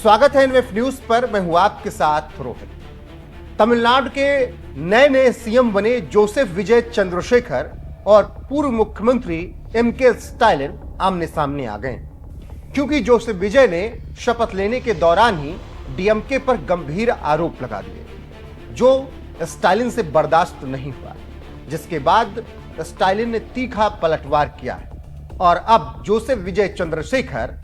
स्वागत है एनवेफ न्यूज पर। मैं हूं आपके साथ रोहित। तमिलनाडु के नए सीएम बने जोसेफ विजय चंद्रशेखर और पूर्व मुख्यमंत्री एमके स्टालिन आमने सामने आ गए, क्योंकि जोसेफ विजय ने शपथ लेने के दौरान ही डीएमके पर गंभीर आरोप लगा दिए, जो स्टालिन से बर्दाश्त नहीं हुआ, जिसके बाद स्टालिन ने तीखा पलटवार किया है और अब जोसेफ विजय चंद्रशेखर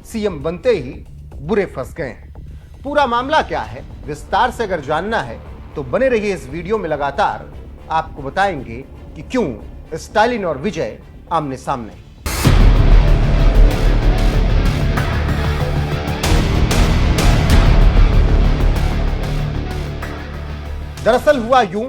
सीएम बनते ही बुरे फंस गए हैं। पूरा मामला क्या है, विस्तार से अगर जानना है तो बने रहिए इस वीडियो में। लगातार आपको बताएंगे कि क्यों स्टालिन और विजय आमने सामने। दरअसल हुआ यूं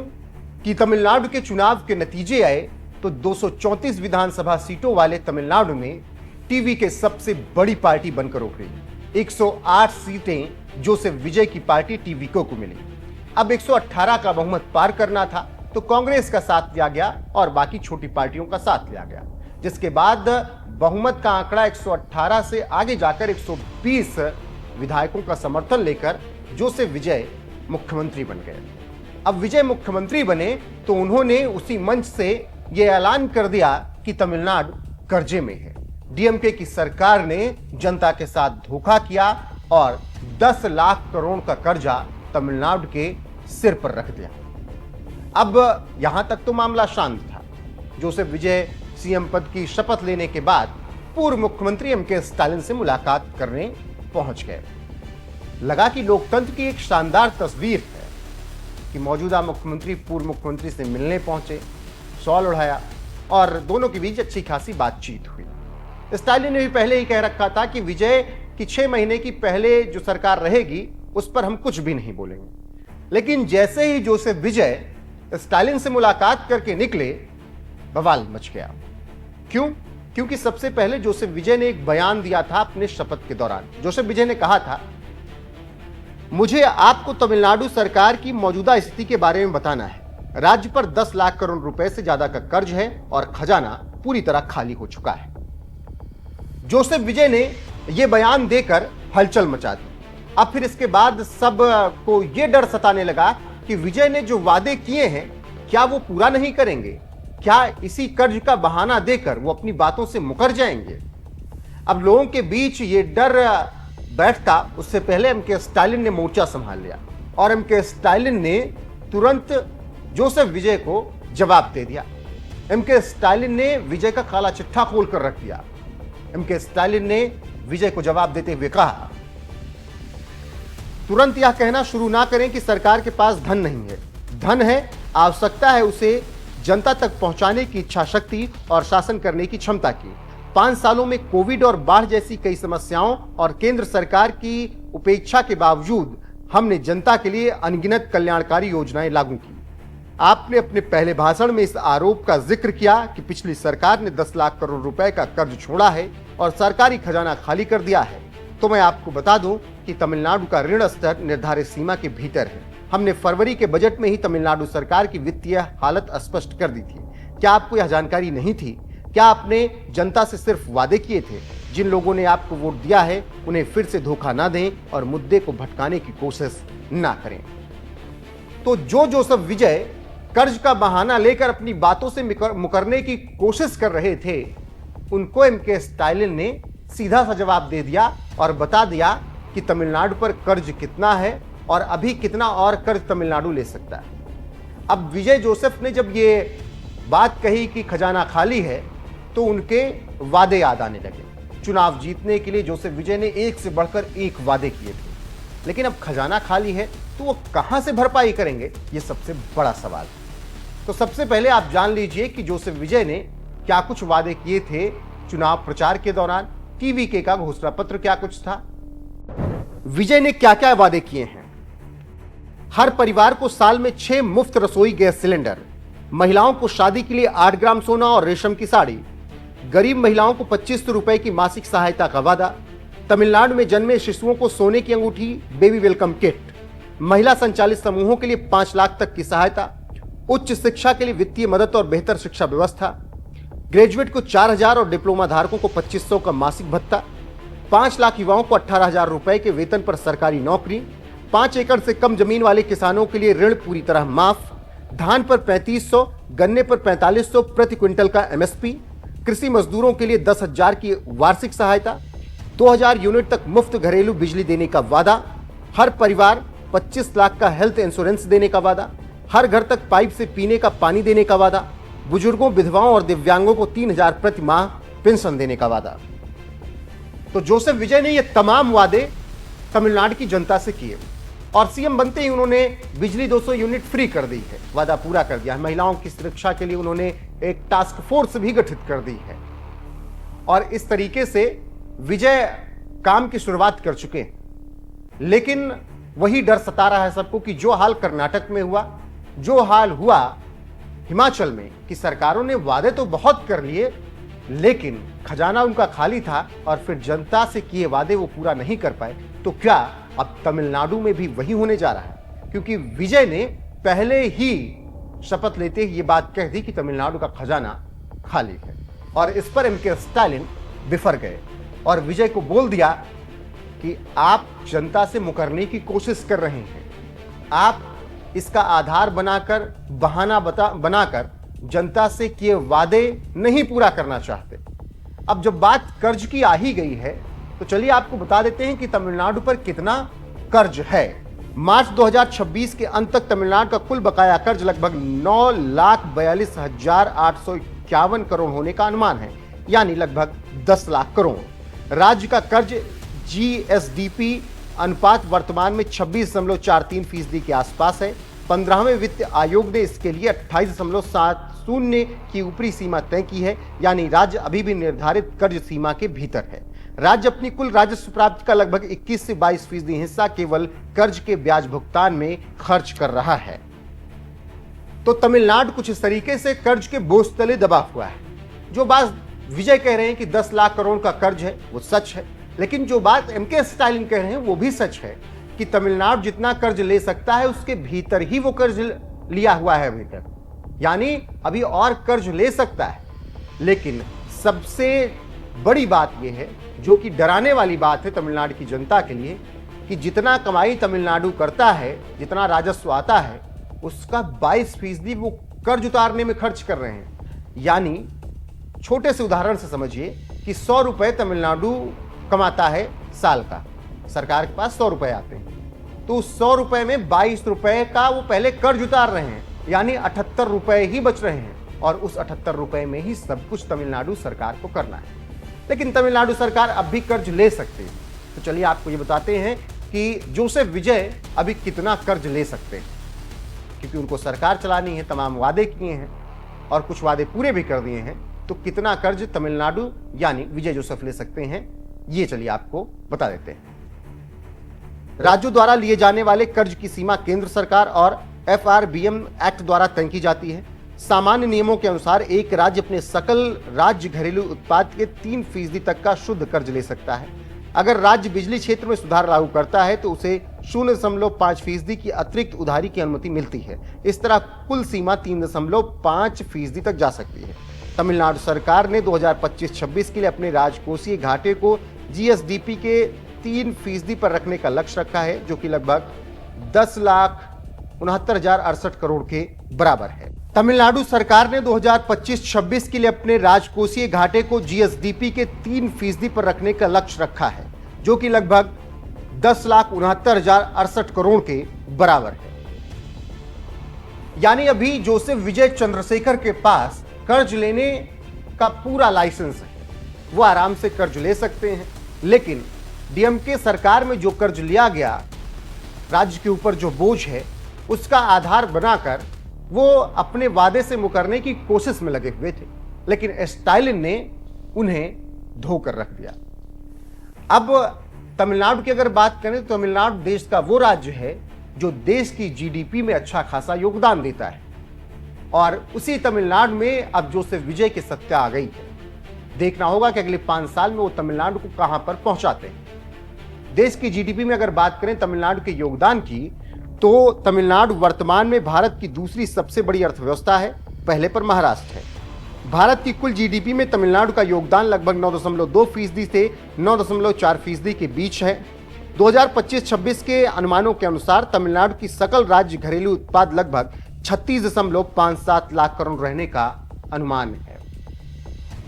कि तमिलनाडु के चुनाव के नतीजे आए तो 234 विधानसभा सीटों वाले तमिलनाडु में टीवी के सबसे बड़ी पार्टी बनकर उभरी। 108 सीटें जोसेफ विजय की पार्टी टीवीको को मिली। अब 118 का बहुमत पार करना था तो कांग्रेस का साथ लिया गया और बाकी छोटी पार्टियों का साथ लिया गया, जिसके बाद बहुमत का आंकड़ा 118 से आगे जाकर 120 विधायकों का समर्थन लेकर जोसेफ विजय मुख्यमंत्री बन गए। अब विजय मुख्यमंत्री बने तो उन्होंने उसी मंच से यह ऐलान कर दिया कि तमिलनाडु कर्जे में है। डीएमके की सरकार ने जनता के साथ धोखा किया और 10 लाख करोड़ का कर्जा तमिलनाडु के सिर पर रख दिया। अब यहां तक तो मामला शांत था। जोसेफ विजय सीएम पद की शपथ लेने के बाद पूर्व मुख्यमंत्री एमके स्टालिन से मुलाकात करने पहुंच गए। लगा कि लोकतंत्र की एक शानदार तस्वीर है कि मौजूदा मुख्यमंत्री पूर्व मुख्यमंत्री से मिलने पहुंचे, शॉल उड़ाया और दोनों के बीच अच्छी खासी बातचीत हुई। स्टालिन ने भी पहले ही कह रखा था कि विजय की 6 महीने की पहले जो सरकार रहेगी उस पर हम कुछ भी नहीं बोलेंगे। लेकिन जैसे ही जोसेफ विजय स्टालिन से मुलाकात करके निकले, बवाल मच गया। क्यों? क्योंकि सबसे पहले जोसेफ विजय ने एक बयान दिया था अपने शपथ के दौरान। जोसेफ विजय ने कहा था, मुझे आपको तमिलनाडु सरकार की मौजूदा स्थिति के बारे में बताना है। राज्य पर 10 लाख करोड़ रुपए से ज्यादा का कर्ज है और खजाना पूरी तरह खाली हो चुका है। जोसेफ विजय ने यह बयान देकर हलचल मचा दी। अब फिर इसके बाद सब को यह डर सताने लगा कि विजय ने जो वादे किए हैं क्या वो पूरा नहीं करेंगे, क्या इसी कर्ज का बहाना देकर वो अपनी बातों से मुकर जाएंगे। अब लोगों के बीच ये डर बैठता उससे पहले एमके स्टालिन ने मोर्चा संभाल लिया और एमके स्टालिन ने तुरंत जोसेफ विजय को जवाब दे दिया। एमके स्टालिन ने विजय का काला चिट्ठा खोल कर रख दिया। एमके स्टालिन ने विजय को जवाब देते हुए कहा, तुरंत यह कहना शुरू ना करें कि सरकार के पास धन नहीं है। धन है, आवश्यकता है उसे जनता तक पहुंचाने की इच्छा शक्ति और शासन करने की क्षमता की। 5 सालों में कोविड और बाढ़ जैसी कई समस्याओं और केंद्र सरकार की उपेक्षा के बावजूद हमने जनता के लिए अनगिनत कल्याणकारी योजनाएं लागू की। आपने अपने पहले भाषण में इस आरोप का जिक्र किया कि पिछली सरकार ने 10 लाख करोड़ रुपए का कर्ज छोड़ा है और सरकारी खजाना खाली कर दिया है। तो मैं आपको बता दूं कि तमिलनाडु का ऋण स्तर निर्धारित सीमा के भीतर है। हमने फरवरी के बजट में ही तमिलनाडु सरकार की वित्तीय हालत स्पष्ट कर दी थी। क्या आपको यह जानकारी नहीं थी? क्या आपने जनता से सिर्फ वादे किए थे? जिन लोगों ने आपको वोट दिया है उन्हें फिर से धोखा ना दें और मुद्दे को भटकाने की कोशिश ना करें। तो जो जोसेफ विजय कर्ज का बहाना लेकर अपनी बातों से मुकरने की कोशिश कर रहे थे, उनको एमके स्टालिन ने सीधा सा जवाब दे दिया और बता दिया कि तमिलनाडु पर कर्ज कितना है और अभी कितना और कर्ज तमिलनाडु ले सकता है। अब विजय जोसेफ ने जब ये बात कही कि खजाना खाली है तो उनके वादे याद आने लगे। चुनाव जीतने के लिए जोसेफ विजय ने एक से बढ़कर एक वादे किए थे, लेकिन अब खजाना खाली है तो वो कहां से भरपाई करेंगे, ये सबसे बड़ा सवाल है। तो सबसे पहले आप जान लीजिए कि जोसेफ विजय ने क्या कुछ वादे किए थे चुनाव प्रचार के दौरान। टीवीके का घोषणा पत्र क्या कुछ था, विजय ने क्या क्या वादे किए हैं। हर परिवार को साल में 6 मुफ्त रसोई गैस सिलेंडर, महिलाओं को शादी के लिए 8 ग्राम सोना और रेशम की साड़ी, गरीब महिलाओं को 2500 रुपए की मासिक सहायता का वादा, तमिलनाडु में जन्मे शिशुओं को सोने की अंगूठी, बेबी वेलकम किट, महिला संचालित समूहों के लिए 5 लाख तक की सहायता, उच्च शिक्षा के लिए वित्तीय मदद और बेहतर शिक्षा व्यवस्था, ग्रेजुएट को 4000 और डिप्लोमा धारकों को 2500 का मासिक भत्ता, 5 लाख युवाओं को 18,000 रुपए के वेतन पर सरकारी नौकरी, 5 एकड़ से कम जमीन वाले किसानों के लिए ऋण पूरी तरह माफ, धान पर 3500, गन्ने पर 4500 प्रति क्विंटल का एमएसपी, कृषि मजदूरों के लिए 10,000 की वार्षिक सहायता, 2,000 यूनिट तक मुफ्त घरेलू बिजली देने का वादा, हर परिवार 25 लाख का हेल्थ इंश्योरेंस देने का वादा, हर घर तक पाइप से पीने का पानी देने का वादा, बुजुर्गों, विधवाओं और दिव्यांगों को 3,000 प्रति माह पेंशन देने का वादा। तो जोसेफ विजय ने ये तमाम वादे तमिलनाडु की जनता से किए और सीएम बनते ही उन्होंने बिजली 200 यूनिट फ्री कर दी है, वादा पूरा कर दिया है। महिलाओं की सुरक्षा के लिए उन्होंने एक टास्क फोर्स भी गठित कर दी है और इस तरीके से विजय काम की शुरुआत कर चुके हैं। लेकिन वही डर सता रहा है सबको कि जो हाल कर्नाटक में हुआ, जो हाल हुआ हिमाचल में, कि सरकारों ने वादे तो बहुत कर लिए लेकिन खजाना उनका खाली था और फिर जनता से किए वादे वो पूरा नहीं कर पाए, तो क्या अब तमिलनाडु में भी वही होने जा रहा है? क्योंकि विजय ने पहले ही शपथ लेते ही ये बात कह दी कि तमिलनाडु का खजाना खाली है और इस पर एमके स्टालिन बिफर गए और विजय को बोल दिया कि आप जनता से मुकरने की कोशिश कर रहे हैं, आप इसका आधार बनाकर, बहाना बनाकर जनता से किए वादे नहीं पूरा करना चाहते। अब जब बात कर्ज की आ ही गई है तो चलिए आपको बता देते हैं कि तमिलनाडु पर कितना कर्ज है। मार्च 2026 के अंत तक तमिलनाडु का कुल बकाया कर्ज लगभग 9,42,851 करोड़ होने का अनुमान है, यानी लगभग 10 लाख करोड़। राज्य का कर्ज जीएसडीपी अनुपात वर्तमान में 26.43% के आसपास है। 15वें वित्त आयोग ने इसके लिए 28.70 की ऊपरी सीमा तय की है, यानी राज्य अभी भी निर्धारित कर्ज सीमा के भीतर है। राज्य अपनी कुल राजस्व प्राप्ति का लगभग 21 से 22% हिस्सा केवल कर्ज के ब्याज भुगतान में खर्च कर रहा है। तो तमिलनाडु कुछ इस तरीके से कर्ज के बोझ तले दबा हुआ है। जो बात विजय कह रहे हैं कि 10 लाख करोड़ का कर्ज है वो सच है, लेकिन जो बात एमके स्टालिन कह रहे हैं वो भी सच है कि तमिलनाडु जितना कर्ज ले सकता है उसके भीतर ही वो कर्ज लिया हुआ है अभी तक, यानी अभी और कर्ज ले सकता है। लेकिन सबसे बड़ी बात यह है, जो कि डराने वाली बात है तमिलनाडु की जनता के लिए, कि जितना कमाई तमिलनाडु करता है, जितना राजस्व आता है, उसका 22% वो कर्ज उतारने में खर्च कर रहे हैं। यानी छोटे से उदाहरण से समझिए कि 100 रुपए तमिलनाडु कमाता है साल का, सरकार के पास 100 रुपए आते हैं, तो उस 100 रुपए में 22 रुपए का वो पहले कर्ज उतार रहे हैं, यानी 78 रुपए ही बच रहे हैं और उस 78 रुपए में ही सब कुछ तमिलनाडु सरकार को करना है। लेकिन तमिलनाडु सरकार अब भी कर्ज ले सकती है। तो चलिए आपको ये बताते हैं कि जोसेफ विजय अभी कितना कर्ज ले सकते हैं, क्योंकि उनको सरकार चलानी है, तमाम वादे किए हैं और कुछ वादे पूरे भी कर दिए हैं। तो कितना कर्ज तमिलनाडु यानी विजय जोसेफ ले सकते हैं, ये चलिए आपको बता देते हैं। राज्यों द्वारा लिए जाने वाले कर्ज की सीमा केंद्र सरकार और FRBM एक्ट द्वारा तय की जाती है। सामान्य नियमों के अनुसार एक राज्य अपने सकल राज्य घरेलू उत्पाद के 3% तक का शुद्ध कर्ज ले सकता है। अगर राज्य बिजली क्षेत्र में सुधार लागू करता है तो उसे 0.5% की अतिरिक्त उधारी की अनुमति मिलती है। इस तरह कुल सीमा 3.5% तक जा सकती है। तमिलनाडु सरकार ने 2025-26 के लिए अपने राजकोषीय घाटे को GSDP के 3% पर रखने का लक्ष्य रखा है, जो कि लगभग 10,69,068 करोड़ के बराबर है। तमिलनाडु सरकार ने 2025-26 के लिए अपने राजकोषीय घाटे को GSDP के 3% पर रखने का लक्ष्य रखा है, जो कि लगभग 10,69,068 करोड़ के बराबर है। यानी अभी जोसेफ विजय चंद्रशेखर के पास कर्ज लेने का पूरा लाइसेंस है, वो आराम से कर्ज ले सकते हैं। लेकिन DMK सरकार में जो कर्ज लिया गया, राज्य के ऊपर जो बोझ है, उसका आधार बनाकर वो अपने वादे से मुकरने की कोशिश में लगे हुए थे, लेकिन स्टालिन ने उन्हें धोकर रख दिया। अब तमिलनाडु की अगर बात करें तो तमिलनाडु देश का वो राज्य है जो देश की GDP में अच्छा खासा योगदान देता है और उसी तमिलनाडु में अब जोसेफ विजय की सत्ता आ गई है। देखना होगा कि अगले 5 साल में वो तमिलनाडु को कहां पर पहुंचाते हैं। देश की GDP में अगर बात करें तमिलनाडु के योगदान की, तो तमिलनाडु वर्तमान में भारत की दूसरी सबसे बड़ी अर्थव्यवस्था है, पहले पर महाराष्ट्र है। भारत की कुल जीडीपी में तमिलनाडु का योगदान लगभग 9.2% से 9.4% के बीच है। 2025-26 के अनुमानों के अनुसार तमिलनाडु की सकल राज्य घरेलू उत्पाद लगभग 36.57 लाख करोड़ रहने का अनुमान है।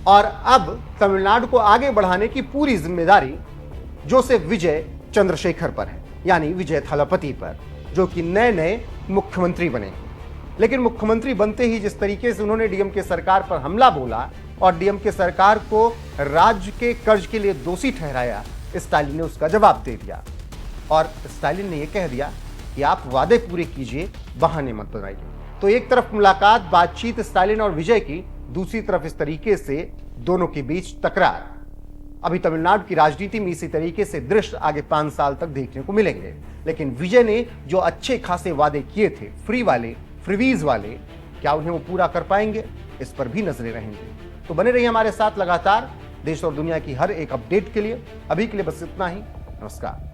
और अब तमिलनाडु को आगे बढ़ाने की पूरी जिम्मेदारी जोसेफ विजय चंद्रशेखर पर है, यानी विजय थालापति पर, जो कि नए मुख्यमंत्री बने। लेकिन मुख्यमंत्री बनते ही जिस तरीके से उन्होंने डीएमके सरकार पर हमला बोला और डीएमके सरकार को राज्य के कर्ज के लिए दोषी ठहराया, स्टालिन ने उसका जवाब दे दिया। और स्टालिन ने यह कह दिया कि आप वादे पूरे कीजिए, बहाने मत बनाइए। तो एक तरफ मुलाकात, बातचीत स्टालिन और विजय की, दूसरी तरफ इस तरीके से दोनों के बीच तकरार। अभी तमिलनाडु की राजनीति में इसी तरीके से दृश्य आगे 5 साल तक देखने को मिलेंगे। लेकिन विजय ने जो अच्छे खासे वादे किए थे, फ्रीवीज वाले, क्या उन्हें वो पूरा कर पाएंगे? इस पर भी नजरें रहेंगे। तो बने रहिए हमारे साथ लगातार देश और दुनिया की हर एक अपडेट के लिए। अभी के लिए बस इतना ही। नमस्कार।